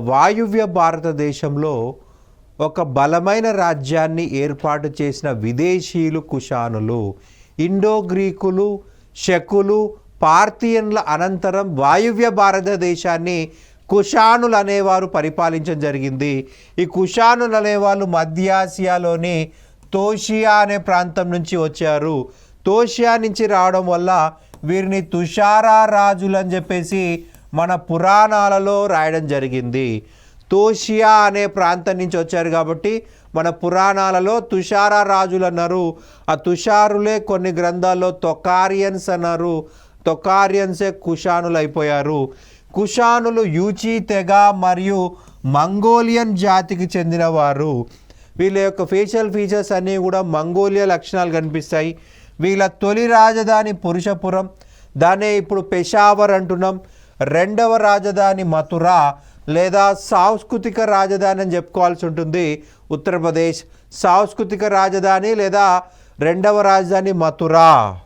వాయువ్య భారతదేశంలో ఒక బలమైన రాజ్యాన్ని ఏర్పాటు చేసిన విదేశీయులు కుషానులు. ఇండో గ్రీకులు, శకులు, పార్థియన్ల అనంతరం వాయువ్య భారతదేశాన్ని కుషానులు అనేవారు పరిపాలించడం జరిగింది. ఈ కుషానులు అనేవాళ్ళు మధ్య ఆసియాలోని తోషియా అనే ప్రాంతం నుంచి వచ్చారు. తోషియా నుంచి రావడం వల్ల వీరిని తుషారా రాజులు అని చెప్పేసి మన పురాణాలలో రాయడం జరిగింది. తోషియా అనే ప్రాంతం నుంచి వచ్చారు కాబట్టి మన పురాణాలలో తుషారా రాజులు అన్నారు. ఆ తుషారులే కొన్ని గ్రంథాల్లో తొకారియన్స్ అన్నారు. తొకారియన్సే కుషానులు అయిపోయారు. కుషానులు యూచి తెగ మరియు మంగోలియన్ జాతికి చెందినవారు. వీళ్ళ యొక్క ఫేషియల్ ఫీచర్స్ అన్నీ కూడా మంగోలియా లక్షణాలు కనిపిస్తాయి. వీళ్ళ తొలి రాజధాని పురుషపురం, దాన్నే ఇప్పుడు పెషావర్ అంటున్నాం. రెండవ రాజధాని మథురా లేదా సాంస్కృతిక రాజధాని అని చెప్పుకోవాల్సి ఉంటుంది. ఉత్తరప్రదేశ్ సాంస్కృతిక రాజధాని లేదా రెండవ రాజధాని మథురా.